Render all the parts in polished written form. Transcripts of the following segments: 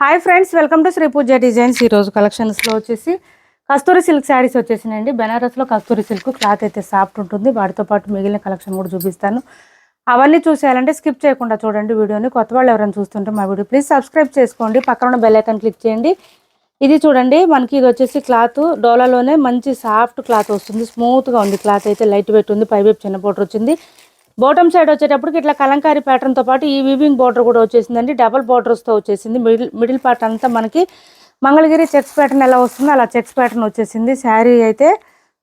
Hi friends, welcome to Shri Puja designs. ఈరోజు కలెక్షన్స్లో వచ్చేసి కస్తూరి సిల్క్ శారీస్ వచ్చేసినాయండి. బెనారస్లో కస్తూరి సిల్క్ క్లాత్ అయితే సాఫ్ట్ ఉంటుంది. వాటితో పాటు మిగిలిన కలెక్షన్ కూడా చూపిస్తాను. అవన్నీ చూసేయాలంటే స్కిప్ చేయకుండా చూడండి వీడియోని. కొత్త వాళ్ళు ఎవరైనా చూస్తుంటే మా వీడియో ప్లీజ్ సబ్స్క్రైబ్ చేసుకోండి. పక్కన ఉన్న బెల్ ఐకాన్ క్లిక్ చేయండి. ఇది చూడండి, మనకి ఇది వచ్చేసి క్లాత్ డోలాలోనే మంచి సాఫ్ట్ క్లాత్ వస్తుంది. స్మూత్గా ఉంది క్లాత్ అయితే, లైట్ వెయిట్ ఉంది. పైవైపు చిన్న బోర్డర్ వచ్చింది. బాటమ్ సైడ్ వచ్చేటప్పటికి ఇట్లా కలంకారీ ప్యాటర్న్తో పాటు ఈ వీవింగ్ బార్డర్ కూడా వచ్చేసిందండి. డబల్ బార్డర్స్తో వచ్చేసింది. మిడిల్ పార్ట్ అంతా మనకి మంగళగిరి చెక్స్ ప్యాటర్న్ ఎలా వస్తుందో అలా చెక్స్ ప్యాటర్న్ వచ్చేసింది. శారీ అయితే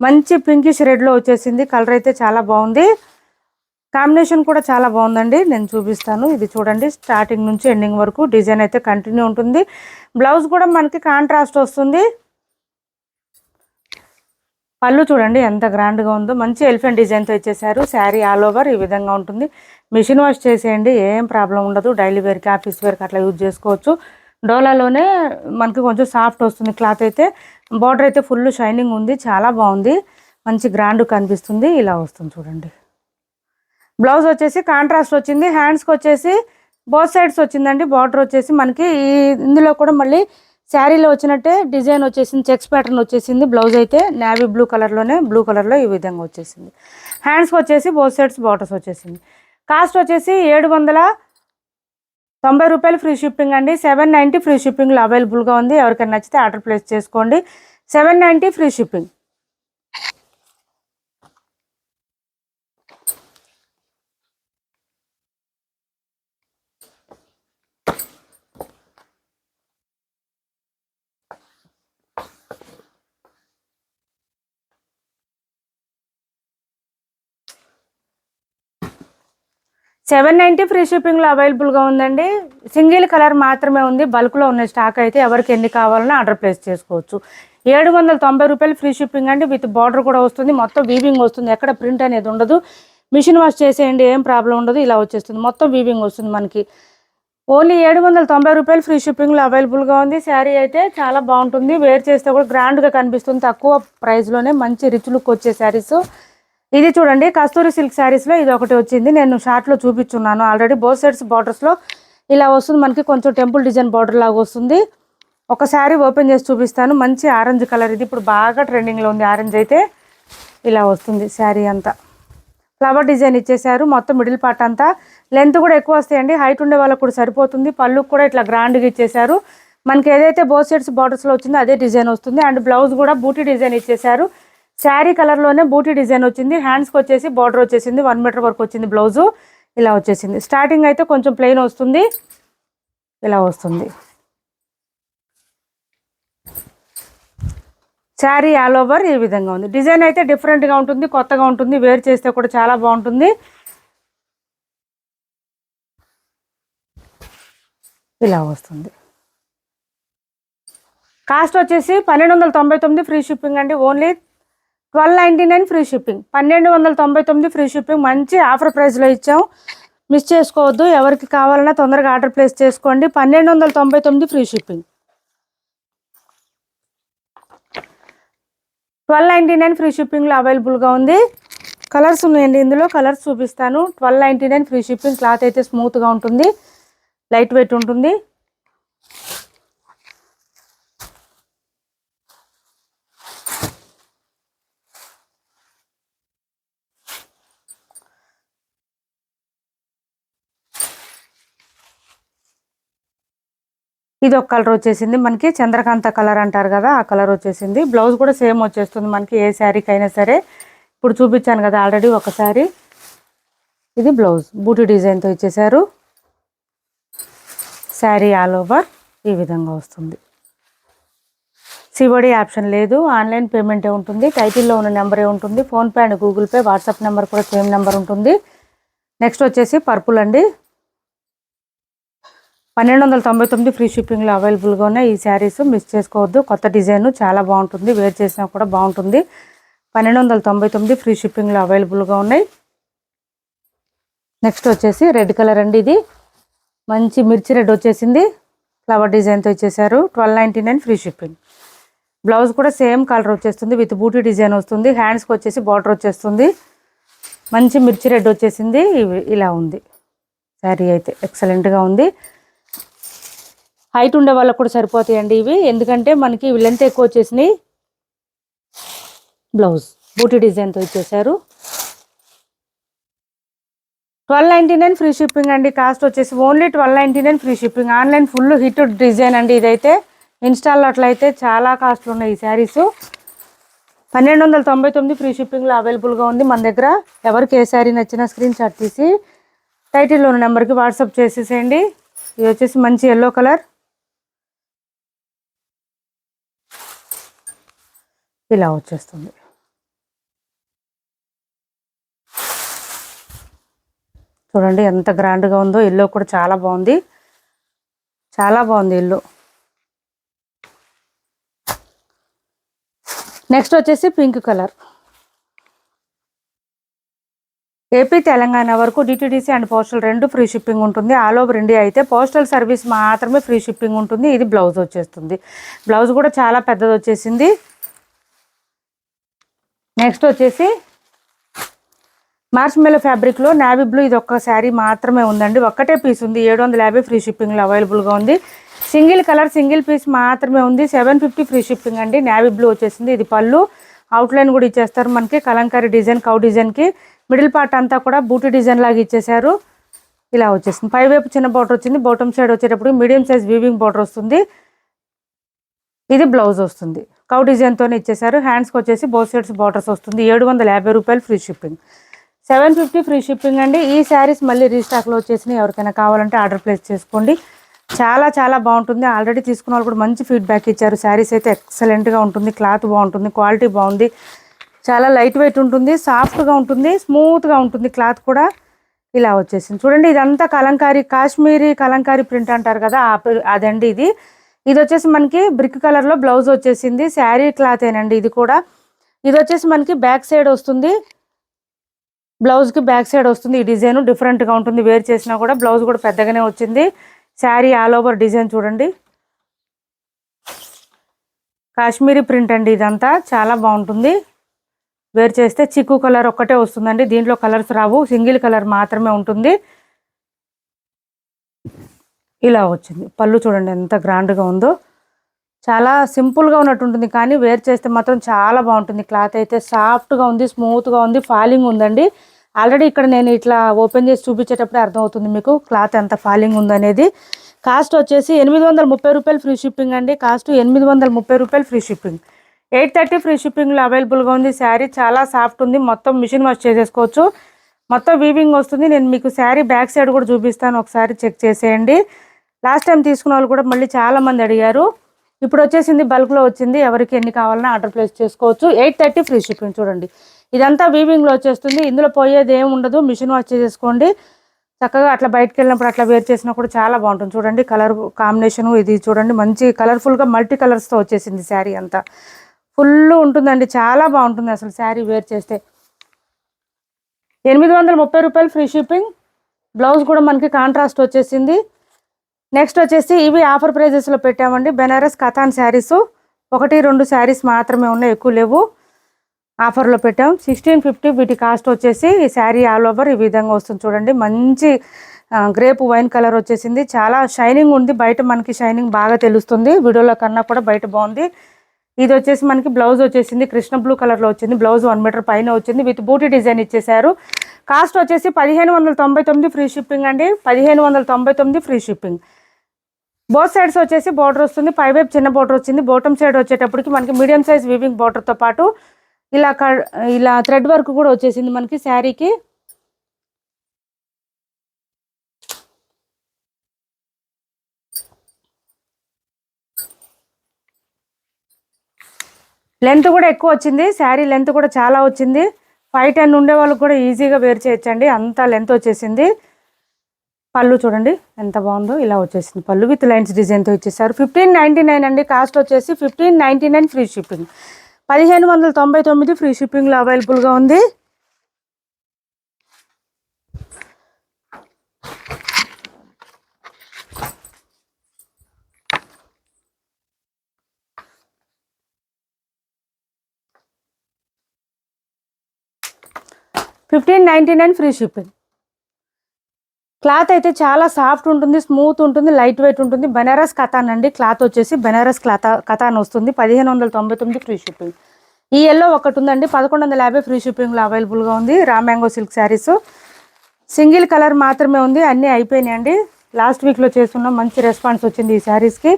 మంచి పింకిష్ రెడ్లో వచ్చేసింది. కలర్ అయితే చాలా బాగుంది. కాంబినేషన్ కూడా చాలా బాగుందండి. నేను చూపిస్తాను. ఇది చూడండి, స్టార్టింగ్ నుంచి ఎండింగ్ వరకు డిజైన్ అయితే కంటిన్యూ ఉంటుంది. బ్లౌజ్ కూడా మనకి కాంట్రాస్ట్ వస్తుంది. పళ్ళు చూడండి ఎంత గ్రాండ్గా ఉందో. మంచి ఎలిఫెంట్ డిజైన్తో ఇచ్చేసారు. శారీ ఆల్ ఓవర్ ఈ విధంగా ఉంటుంది. మిషన్ వాష్ చేసేయండి, ఏం ప్రాబ్లం ఉండదు. డైలీ వేర్కి, ఆఫీస్ వేర్కి అట్లా యూజ్ చేసుకోవచ్చు. డోలాలోనే మనకి కొంచెం సాఫ్ట్ వస్తుంది క్లాత్ అయితే. బార్డర్ అయితే ఫుల్ షైనింగ్ ఉంది, చాలా బాగుంది. మంచి గ్రాండ్ కనిపిస్తుంది. ఇలా వస్తుంది చూడండి. బ్లౌజ్ వచ్చేసి కాంట్రాస్ట్ వచ్చింది. హ్యాండ్స్కి వచ్చేసి బోత్ సైడ్స్ వచ్చిందండి. బార్డర్ వచ్చేసి మనకి ఇందులో కూడా మళ్ళీ శారీలో వచ్చినట్టే డిజైన్ వచ్చేసింది. చెక్స్ ప్యాటర్న్ వచ్చేసింది. బ్లౌజ్ అయితే నేవీ బ్లూ కలర్లో ఈ విధంగా వచ్చేసింది. హ్యాండ్స్కి వచ్చేసి బోత్ సైడ్స్ బార్డర్స్ వచ్చేసింది. కాస్ట్ వచ్చేసి 790 రూపాయలు ఫ్రీ షిప్పింగ్ అండి. 790 ఫ్రీ షిప్పింగ్లో అవైలబుల్గా ఉంది. ఎవరికైనా నచ్చితే ఆర్డర్ ప్లేస్ చేసుకోండి. 790 ఫ్రీ షిప్పింగ్. $790 ఫ్రీ షిప్పింగ్లో అవైలబుల్గా ఉందండి. సింగిల్ కలర్ మాత్రమే ఉంది. బల్క్లో ఉన్న స్టాక్ అయితే ఎవరికి ఎన్ని కావాలన్నా ఆర్డర్ ప్లేస్ చేసుకోవచ్చు. 790 రూపాయలు ఫ్రీ షిప్పింగ్ అండి. విత్ బార్డర్ కూడా వస్తుంది. మొత్తం వీవింగ్ వస్తుంది. ఎక్కడ ప్రింట్ అనేది ఉండదు. మిషన్ వాష్ చేసేయండి, ఏం ప్రాబ్లం ఉండదు. ఇలా వచ్చేస్తుంది. మొత్తం వీవింగ్ వస్తుంది మనకి. ఓన్లీ 790 రూపాయలు ఫ్రీ షిప్పింగ్లో అవైలబుల్గా ఉంది. శారీ అయితే చాలా బాగుంటుంది. వేర్ చేస్తే కూడా గ్రాండ్గా కనిపిస్తుంది. తక్కువ ప్రైస్లోనే మంచి రిచ్ లుక్ వచ్చే శారీస్. ఇది చూడండి, కస్తూరి సిల్క్ శారీస్లో ఇది ఒకటి వచ్చింది. నేను షార్ట్లో చూపించున్నాను ఆల్రెడీ. బోత్ సైడ్స్ బార్డర్స్లో ఇలా వస్తుంది మనకి. కొంచెం టెంపుల్ డిజైన్ బార్డర్ లాగా వస్తుంది. ఒక శారీ ఓపెన్ చేసి చూపిస్తాను. మంచి ఆరెంజ్ కలర్, ఇది ఇప్పుడు బాగా ట్రెండింగ్లో ఉంది. ఆరెంజ్ అయితే ఇలా వస్తుంది. శారీ అంతా ఫ్లవర్ డిజైన్ ఇచ్చేసారు. మొత్తం మిడిల్ పార్ట్ అంతా లెంత్ కూడా ఎక్కువ వస్తాయండి. హైట్ ఉండే వాళ్ళకు కూడా సరిపోతుంది. పళ్ళు కూడా ఇట్లా గ్రాండ్గా ఇచ్చేసారు. మనకి ఏదైతే బోత్ సైడ్స్ బార్డర్స్లో వచ్చిందో అదే డిజైన్ వస్తుంది. అండ్ బ్లౌజ్ కూడా బూటీ డిజైన్ ఇచ్చేసారు. శారీ కలర్లోనే బూటీ డిజైన్ వచ్చింది. హ్యాండ్స్కి వచ్చేసి బార్డర్ వచ్చేసింది. 1 మీటర్ వరకు వచ్చింది. బ్లౌజు ఇలా వచ్చేసింది. స్టార్టింగ్ అయితే కొంచెం ప్లెయిన్ వస్తుంది. ఇలా వస్తుంది. శారీ ఆల్ ఓవర్ ఈ విధంగా ఉంది. డిజైన్ అయితే డిఫరెంట్గా ఉంటుంది, కొత్తగా ఉంటుంది. వేర్ చేస్తే కూడా చాలా బాగుంటుంది. ఇలా వస్తుంది. కాస్ట్ వచ్చేసి 1299 ఫ్రీ షిప్పింగ్ అండి. Only 1299 free shipping. 1299 free shipping. మంచి ఆఫర్ ప్రైస్లో ఇచ్చాం, మిస్ చేసుకోవద్దు. ఎవరికి కావాలన్నా తొందరగా ఆర్డర్ ప్లేస్ చేసుకోండి. 1299 ఫ్రీ షిప్పింగ్. 1299 ఫ్రీ షిప్పింగ్లో అవైలబుల్గా ఉంది. కలర్స్ ఉన్నాయండి ఇందులో. కలర్స్ చూపిస్తాను. 1299 ఫ్రీ షిప్పింగ్. క్లాత్ అయితే స్మూత్గా ఉంటుంది, లైట్ వెయిట్ ఉంటుంది. ఇది ఒక కలర్ వచ్చేసింది మనకి. చంద్రకాంత కలర్ అంటారు కదా, ఆ కలర్ వచ్చేసింది. బ్లౌజ్ కూడా సేమ్ వచ్చేస్తుంది మనకి, ఏ శారీకి అయినా సరే. ఇప్పుడు చూపించాను కదా ఆల్రెడీ ఒకసారి. ఇది బ్లౌజ్ బూటీ డిజైన్తో ఇచ్చేసారు. శారీ ఆల్ ఓవర్ ఈ విధంగా వస్తుంది. సిఓడి ఆప్షన్ లేదు, ఆన్లైన్ పేమెంటే ఉంటుంది. టైటిల్లో ఉన్న నెంబరే ఉంటుంది. PhonePe and Google pay, WhatsApp number కూడా సేమ్ నెంబర్ ఉంటుంది. నెక్స్ట్ వచ్చేసి పర్పుల్ అండి. 1299 ఫ్రీ షిప్పింగ్లో అవైలబుల్గా ఉన్నాయి ఈ శారీస్. మిస్ చేసుకోవద్దు. కొత్త డిజైన్ చాలా బాగుంటుంది. వేర్ చేసినా కూడా బాగుంటుంది. 1299 ఫ్రీ షిప్పింగ్లో అవైలబుల్గా ఉన్నాయి. నెక్స్ట్ వచ్చేసి రెడ్ కలర్ అండి. ఇది మంచి మిర్చి రెడ్ వచ్చేసింది. ఫ్లవర్ డిజైన్తో ఇచ్చేసారు. 1299 ఫ్రీ షిప్పింగ్. బ్లౌజ్ కూడా సేమ్ కలర్ వచ్చేస్తుంది. విత్ బూటీ డిజైన్ వస్తుంది. హ్యాండ్స్కి వచ్చేసి బార్డర్ వచ్చేస్తుంది. మంచి మిర్చి రెడ్ వచ్చేసింది. ఇలా ఉంది శారీ అయితే, ఎక్సలెంట్గా ఉంది. హైట్ ఉండే వాళ్ళకు కూడా సరిపోతాయండి ఇవి, ఎందుకంటే మనకి లెంత్ ఎక్కువ వచ్చేసినాయి. బ్లౌజ్ బూటీ డిజైన్తో ఇచ్చేసారు. 1299 ఫ్రీ షిప్పింగ్ అండి. కాస్ట్ వచ్చేసి only 1299 free shipping. Online full hit design అండి ఇదైతే. ఇన్స్టాల్లో అట్లయితే చాలా కాస్ట్లు ఉన్నాయి ఈ శారీస్. 1299 ఫ్రీ షిప్పింగ్లో అవైలబుల్గా ఉంది మన దగ్గర. ఎవరికి ఏ శారీ నచ్చినా స్క్రీన్ షాట్ తీసి టైటిల్లో ఉన్న నెంబర్కి వాట్సాప్ చేసేసేయండి. ఇది వచ్చేసి మంచి ఎల్లో కలర్, ఇలా వచ్చేస్తుంది. చూడండి ఎంత గ్రాండ్గా ఉందో. ఎల్లో కూడా చాలా బాగుంది, చాలా బాగుంది ఎల్లో. నెక్స్ట్ వచ్చేసి పింక్ కలర్. ఏపీ తెలంగాణ వరకు DTDC and postal 2 free shipping ఉంటుంది. ఆల్ ఓవర్ ఇండియా అయితే పోస్టల్ సర్వీస్ మాత్రమే ఫ్రీ షిప్పింగ్ ఉంటుంది. ఇది బ్లౌజ్ వచ్చేస్తుంది. బ్లౌజ్ కూడా చాలా పెద్దది వచ్చేసింది. నెక్స్ట్ వచ్చేసి మార్ష్మెల్లో ఫ్యాబ్రిక్లో నావీ బ్లూ. ఇది ఒక్క శారీ మాత్రమే ఉందండి, ఒక్కటే పీస్ ఉంది. 750 ఫ్రీ షిప్పింగ్లో అవైలబుల్గా ఉంది. సింగిల్ కలర్ సింగిల్ పీస్ మాత్రమే ఉంది. 750 ఫ్రీ షిప్పింగ్ అండి. నావీ బ్లూ వచ్చేసింది. ఇది పళ్ళు, అవుట్లైన్ కూడా ఇచ్చేస్తారు మనకి కలంకారీ డిజైన్, కౌ డిజైన్కి. మిడిల్ పార్ట్ అంతా కూడా బూటీ డిజైన్ లాగా ఇచ్చేసారు. ఇలా వచ్చేసింది. పైవైపు చిన్న బార్డర్ వచ్చింది. బాటమ్ సైడ్ వచ్చేటప్పుడు మీడియం సైజ్ వీవింగ్ బార్డర్ వస్తుంది. ఇది బ్లౌజ్ వస్తుంది. కౌ డిజైన్తోనే ఇచ్చేసారు. హ్యాండ్స్కి వచ్చేసి బోత్ సైడ్స్ బార్డర్స్ వస్తుంది. 750 రూపాయలు ఫ్రీ షిప్పింగ్. 750 ఫ్రీ షిప్పింగ్ అండి. ఈ శారీస్ మళ్ళీ రీస్టాక్లో వచ్చేసినాయి. ఎవరికైనా కావాలంటే ఆర్డర్ ప్లేస్ చేసుకోండి. చాలా చాలా బాగుంటుంది. ఆల్రెడీ తీసుకున్న వాళ్ళు కూడా మంచి ఫీడ్బ్యాక్ ఇచ్చారు. శారీస్ అయితే ఎక్సలెంట్గా ఉంటుంది, క్లాత్ బాగుంటుంది, క్వాలిటీ బాగుంది, చాలా లైట్ వెయిట్ ఉంటుంది, సాఫ్ట్గా ఉంటుంది, స్మూత్గా ఉంటుంది క్లాత్ కూడా. ఇలా వచ్చేసింది చూడండి. ఇదంతా కలంకారీ, కాశ్మీరీ కలంకారీ ప్రింట్ అంటారు కదా, అదండి ఇది. ఇది వచ్చేసి మనకి బ్రిక్ కలర్లో బ్లౌజ్ వచ్చేసింది. శారీ క్లాత్ ఏనండి ఇది కూడా. ఇది వచ్చేసి మనకి బ్యాక్ సైడ్ వస్తుంది, బ్లౌజ్కి బ్యాక్ సైడ్ వస్తుంది. ఈ డిజైన్ డిఫరెంట్గా ఉంటుంది, వేర్ చేసినా కూడా. బ్లౌజ్ కూడా పెద్దగానే వచ్చింది. శారీ ఆల్ ఓవర్ డిజైన్ చూడండి, కాశ్మీరీ ప్రింట్ అండి ఇదంతా. చాలా బాగుంటుంది, వేర్ చేస్తే. చిక్కు కలర్ ఒక్కటే వస్తుందండి, దీంట్లో కలర్స్ రావు, సింగిల్ కలర్ మాత్రమే ఉంటుంది. ఇలా వచ్చింది. పళ్ళు చూడండి ఎంత గ్రాండ్గా ఉందో. చాలా సింపుల్గా ఉన్నట్టు ఉంటుంది, కానీ వేర్ చేస్తే మాత్రం చాలా బాగుంటుంది. క్లాత్ అయితే సాఫ్ట్గా ఉంది, స్మూత్గా ఉంది, ఫాలింగ్ ఉందండి. ఆల్రెడీ ఇక్కడ నేను ఇట్లా ఓపెన్ చేసి చూపించేటప్పుడే అర్థమవుతుంది మీకు క్లాత్ ఎంత ఫాలింగ్ ఉందనేది. కాస్ట్ వచ్చేసి 830 రూపాయలు ఫ్రీ షిప్పింగ్ అండి. కాస్ట్ 830 రూపాయలు ఫ్రీ షిప్పింగ్. 830 ఫ్రీ షిప్పింగ్లో అవైలబుల్గా ఉంది. శారీ చాలా సాఫ్ట్ ఉంది, మొత్తం మిషన్ వాష్ చేసేసుకోవచ్చు, మొత్తం వీవింగ్ వస్తుంది. నేను మీకు శారీ బ్యాక్ సైడ్ కూడా చూపిస్తాను, ఒకసారి చెక్ చేసేయండి. లాస్ట్ టైం తీసుకున్న వాళ్ళు కూడా మళ్ళీ చాలామంది అడిగారు. ఇప్పుడు వచ్చేసింది, బల్క్లో వచ్చింది. ఎవరికి ఎన్ని కావాలన్నా ఆర్డర్ ప్లేస్ చేసుకోవచ్చు. 830 ఫ్రీ షిప్పింగ్. చూడండి ఇదంతా వీవింగ్లో వచ్చేస్తుంది, ఇందులో పోయేది ఏమి ఉండదు. మిషన్ వాష్ చేసేసుకోండి చక్కగా. అట్లా బయటకు వెళ్ళినప్పుడు అట్లా వేర్ చేసినా కూడా చాలా బాగుంటుంది. చూడండి కలర్ కాంబినేషను ఇది చూడండి, మంచి కలర్ఫుల్గా మల్టీ కలర్స్తో వచ్చేసింది. శారీ అంతా ఫుల్ ఉంటుందండి, చాలా బాగుంటుంది అసలు శారీ వేర్ చేస్తే. 830 రూపాయలు ఫ్రీ షిప్పింగ్. బ్లౌజ్ కూడా మనకి కాంట్రాస్ట్ వచ్చేసింది. నెక్స్ట్ వచ్చేసి ఇవి ఆఫర్ ప్రైజెస్లో పెట్టామండి, బెనారస్ కథాన్ శారీస్. 1-2 శారీస్ మాత్రమే ఉన్నాయి, ఎక్కువ లేవు. ఆఫర్లో పెట్టాం. 1650 వీటి కాస్ట్ వచ్చేసి. ఈ శారీ ఆల్ ఓవర్ ఈ విధంగా వస్తుంది చూడండి, మంచి గ్రేప్ వైన్ కలర్ వచ్చేసింది. చాలా షైనింగ్ ఉంది, బయట మనకి షైనింగ్ బాగా తెలుస్తుంది, వీడియోలో కన్నా కూడా బయట బాగుంది. ఇది వచ్చేసి మనకి బ్లౌజ్ వచ్చేసింది, కృష్ణ బ్లూ కలర్లో వచ్చింది. బ్లౌజ్ 1 మీటర్ పైన వచ్చింది, విత్ బూటీ డిజైన్ ఇచ్చేసారు. కాస్ట్ వచ్చేసి 1599 ఫ్రీ షిప్పింగ్ అండి. 1599 ఫ్రీ షిప్పింగ్. బోత్ సైడ్స్ వచ్చేసి బార్డర్ వస్తుంది, పైవైపు చిన్న బార్డర్ వచ్చింది. బాటమ్ సైడ్ వచ్చేటప్పటికి మనకి మీడియం సైజ్ వీవింగ్ బార్డర్తో పాటు ఇలా థ్రెడ్ వర్క్ కూడా వచ్చేసింది మనకి శారీకి. లెంత్ కూడా ఎక్కువ వచ్చింది, శారీ లెంత్ కూడా చాలా వచ్చింది. 5'10" ఉండే వాళ్ళకి కూడా ఈజీగా వేర్ చేయొచ్చండి, అంత లెంత్ వచ్చేసింది. పళ్ళు చూడండి ఎంత బాగుందో, ఇలా వచ్చేసింది పళ్ళు విత్ లైన్స్ డిజైన్తో ఇచ్చేసారు. 1599 అండి. కాస్ట్ వచ్చేసి 1599 ఫ్రీ షిప్పింగ్. 1599 ఫ్రీ షిప్పింగ్లో అవైలబుల్గా ఉంది. $1599 ఫ్రీ షిప్పింగ్. క్లాత్ అయితే చాలా సాఫ్ట్ ఉంటుంది, స్మూత్ ఉంటుంది, లైట్ వెయిట్ ఉంటుంది. బెనారస్ కథాన్ అండి. క్లాత్ వచ్చేసి బెనారస్ కథాన్ వస్తుంది. 1599 ఫ్రీ షిప్పింగ్. ఈ ఎల్లో ఒకటి ఉందండి, 1150 ఫ్రీ షిప్పింగ్లో అవైలబుల్గా ఉంది. Raw mango silk saris single colour మాత్రమే ఉంది, అన్నీ అయిపోయినాయండి. లాస్ట్ వీక్లో చేస్తున్నాం, మంచి రెస్పాన్స్ వచ్చింది ఈ శారీస్కి.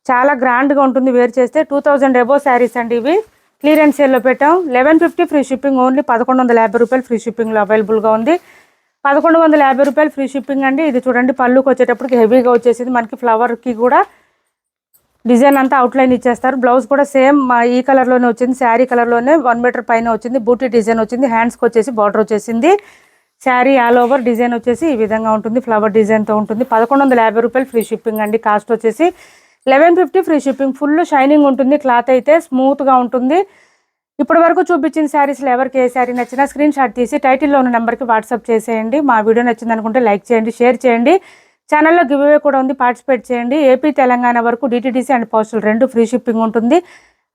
చాలా గ్రాండ్గా ఉంటుంది వేర్ చేస్తే. 2000 అబోవ్ శారీస్ అండి ఇవి. క్లియరెన్స్ సేల్లో పెట్టాం. 1150 ఫ్రీ షిప్పింగ్, ఓన్లీ 1150 రూపాయలు ఫ్రీ షిప్పింగ్లో అవైలబుల్గా ఉంది. 1150 రూపాయలు ఫ్రీ షిప్పింగ్ అండి. ఇది చూడండి, పళ్ళుకి వచ్చేటప్పటికి హెవీగా వచ్చేసింది. మనకి ఫ్లవర్కి కూడా డిజైన్ అంతా అవుట్లైన్ ఇచ్చేస్తారు. బ్లౌజ్ కూడా సేమ్ ఈ కలర్లోనే వచ్చింది, శారీ కలర్లోనే 1 మీటర్ పైన వచ్చింది. బూటీ డిజైన్ వచ్చింది, హ్యాండ్స్కి వచ్చేసి బార్డర్ వచ్చేసింది. శారీ ఆల్ ఓవర్ డిజైన్ వచ్చేసి ఈ విధంగా ఉంటుంది, ఫ్లవర్ డిజైన్తో ఉంటుంది. 1150 రూపాయలు ఫ్రీ షిప్పింగ్ అండి. కాస్ట్ వచ్చేసి 1150 ఫ్రీ షిప్పింగ్. ఫుల్ షైనింగ్ ఉంటుంది, క్లాత్ అయితే స్మూత్గా ఉంటుంది. ఇప్పటి వరకు చూపించిన శారీస్లో ఎవరికి ఏ శారీ నచ్చినా స్క్రీన్ షాట్ తీసి టైటిల్లో ఉన్న నెంబర్కి వాట్సాప్ చేసేయండి. మా వీడియో నచ్చింది అనుకుంటే లైక్ చేయండి, షేర్ చేయండి. ఛానల్లో గివ్ అవే కూడా ఉంది, పార్టిసిపేట్ చేయండి. ఏపీ తెలంగాణ వరకు DTDC and postal 2 free shipping ఉంటుంది.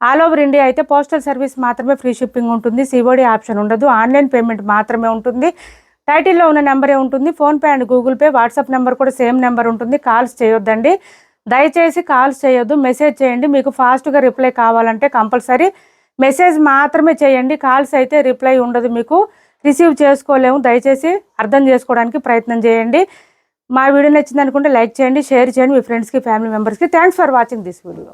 ఆల్ ఓవర్ ఇండియా అయితే పోస్టల్ సర్వీస్ మాత్రమే ఫ్రీ షిప్పింగ్ ఉంటుంది. సిఓడి ఆప్షన్ ఉండదు, ఆన్లైన్ పేమెంట్ మాత్రమే ఉంటుంది. టైటిల్లో ఉన్న నెంబరే ఉంటుంది. PhonePe and Google pay, WhatsApp number కూడా సేమ్ నెంబర్ ఉంటుంది. కాల్స్ చేయొద్దండి, దయచేసి కాల్స్ చేయొద్దు, మెసేజ్ చేయండి. మీకు ఫాస్ట్గా రిప్లై కావాలంటే కంపల్సరీ మెసేజ్ మాత్రమే చేయండి. కాల్స్ అయితే రిప్లై ఉండదు, మీకు రిసీవ్ చేసుకోలేము. దయచేసి అర్థం చేసుకోవడానికి ప్రయత్నం చేయండి. మా వీడియో నచ్చింది అనుకుంటే లైక్ చేయండి, షేర్ చేయండి మీ ఫ్రెండ్స్కి, ఫ్యామిలీ మెంబర్స్కి. Thanks for watching this video.